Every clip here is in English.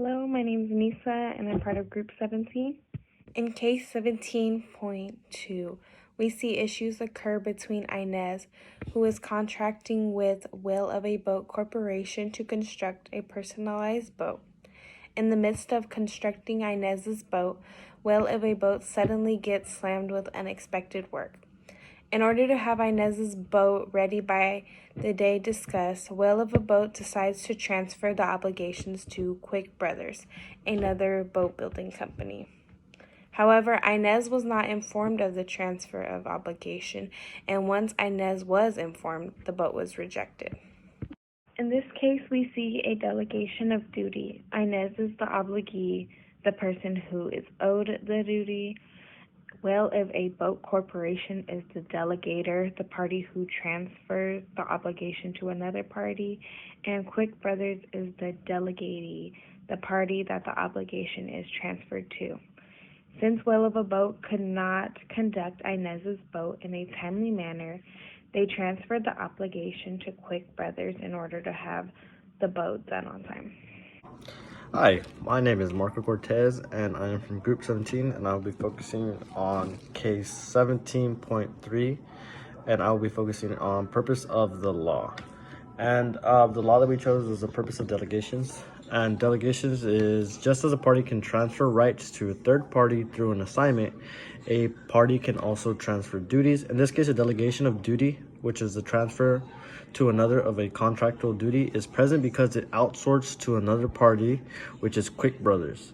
Hello, my name is Nisa and I'm part of Group 17. In case 17.2, we see issues occur between Inez, who is contracting with Will of a Boat Corporation to construct a personalized boat. In the midst of constructing Inez's boat, Will of a Boat suddenly gets slammed with unexpected work. In order to have Inez's boat ready by the day discussed, Will of a Boat decides to transfer the obligations to Quick Brothers, another boat building company. However, Inez was not informed of the transfer of obligation, and once Inez was informed, the boat was rejected. In this case, we see a delegation of duty. Inez is the obligee, the person who is owed the duty. Will of a Boat Corporation is the delegator, the party who transfers the obligation to another party, and Quick Brothers is the delegatee, the party that the obligation is transferred to. Since Will of a Boat could not conduct Inez's boat in a timely manner, they transferred the obligation to Quick Brothers in order to have the boat done on time. Hi, my name is Marco Cortez and I am from Group 17 and I'll be focusing on case 17.3 and I'll be focusing on purpose of the law. And the law that we chose was the purpose of delegations. And delegations is just as a party can transfer rights to a third party through an assignment, a party can also transfer duties. In this case, a delegation of duty, which is the transfer to another of a contractual duty, is present because it outsourced to another party, which is Quick Brothers.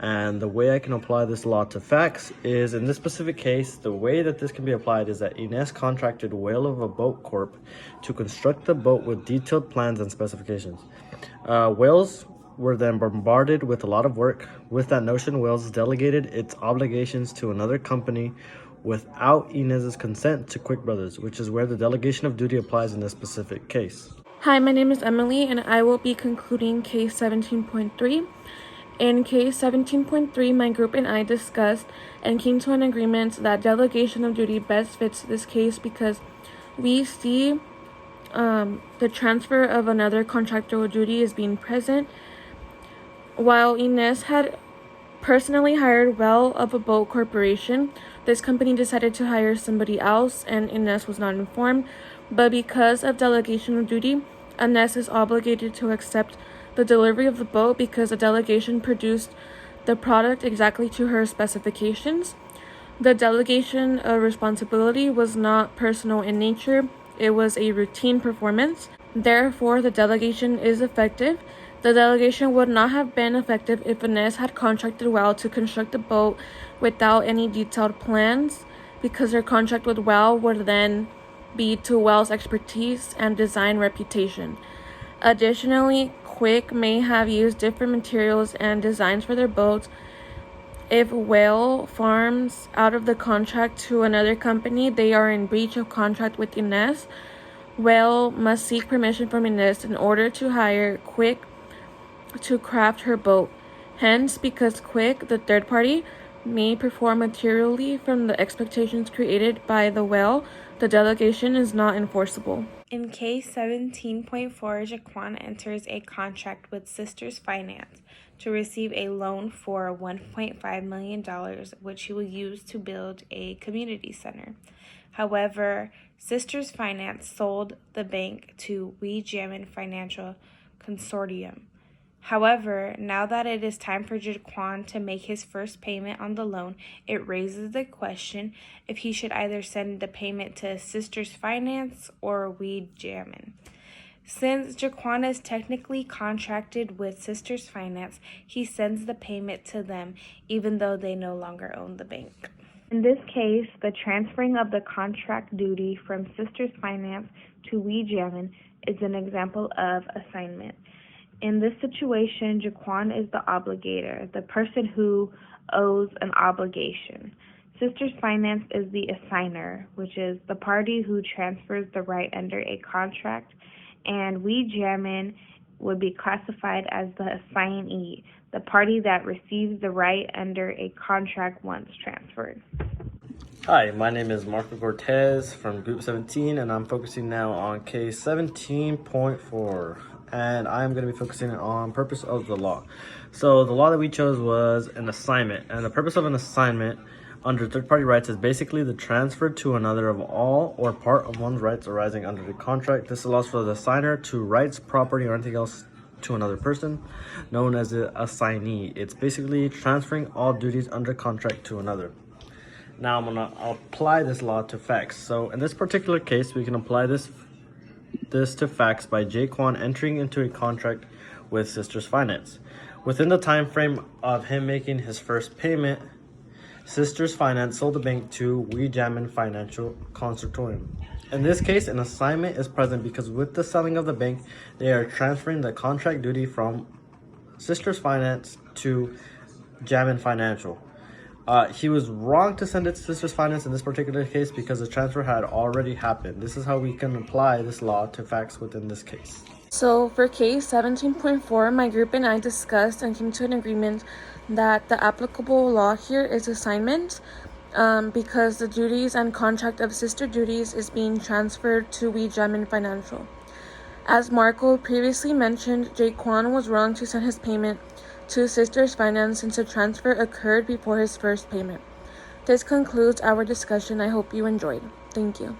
And the way I can apply this law to facts is, in this specific case, the way that this can be applied is that Inez contracted Will of a Boat Corp to construct the boat with detailed plans and specifications. Wales were then bombarded with a lot of work. With that notion, Wales delegated its obligations to another company without Inez's consent to Quick Brothers, which is where the delegation of duty applies in this specific case. Hi, my name is Emily, and I will be concluding case 17.3. In case 17.3, my group and I discussed and came to an agreement that delegation of duty best fits this case because we see the transfer of another contractual duty as being present. While Inez had personally hired Will of a Boat Corporation, this company decided to hire somebody else and Inez was not informed. But because of delegation of duty, Inez is obligated to accept the delivery of the boat because the delegation produced the product exactly to her specifications. The delegation of responsibility was not personal in nature, it was a routine performance. Therefore, the delegation is effective. The delegation would not have been effective if Inez had contracted Will to construct the boat without any detailed plans, because her contract with Will would then be to Will's expertise and design reputation. Additionally, Quick may have used different materials and designs for their boats. If Will farms out of the contract to another company, they are in breach of contract with Inez. Will must seek permission from Inez in order to hire Quick to craft her boat. Hence, because Quick, the third party, may perform materially from the expectations created by the Will, the delegation is not enforceable. In case 17.4, Jaquan enters a contract with Sisters Finance to receive a loan for $1.5 million, which he will use to build a community center. However, Sisters Finance sold the bank to We Jammin Financial Consortium. However, now that it is time for Jaquan to make his first payment on the loan, it raises the question if he should either send the payment to Sisters Finance or We Jammin. Since Jaquan is technically contracted with Sisters Finance, he sends the payment to them even though they no longer own the bank. In this case, the transferring of the contract duty from Sisters Finance to We Jammin is an example of assignment. In this situation, Jaquan is the obligator, the person who owes an obligation. Sisters Finance is the assigner, which is the party who transfers the right under a contract, and We Jammin would be classified as the assignee, the party that receives the right under a contract once transferred. Hi, my name is Marco Cortez from Group 17 and I'm focusing now on case 17.4. and I'm going to be focusing on purpose of the law. So the law that we chose was an assignment, and the purpose of an assignment under third-party rights is basically the transfer to another of all or part of one's rights arising under the contract. This allows for the assigner to rights, property, or anything else to another person, known as an assignee. It's basically transferring all duties under contract to another. Now I'm gonna apply this law to facts. So in this particular case, we can apply this to facts by Jaquan entering into a contract with Sisters Finance. Within the time frame of him making his first payment, Sisters Finance sold the bank to Wejamin Financial Consortium. In this case, an assignment is present because with the selling of the bank, they are transferring the contract duty from Sisters Finance to Jamin Financial. He was wrong to send it to Sisters Finance in this particular case because the transfer had already happened. This is how we can apply this law to facts within this case. So for case 17.4, my group and I discussed and came to an agreement that the applicable law here is assignment because the duties and contract of sister duties is being transferred to Wejamin Financial. As Marco previously mentioned, Jaquan was wrong to send his payment to Sisters Finance since the transfer occurred before his first payment. This concludes our discussion. I hope you enjoyed. Thank you.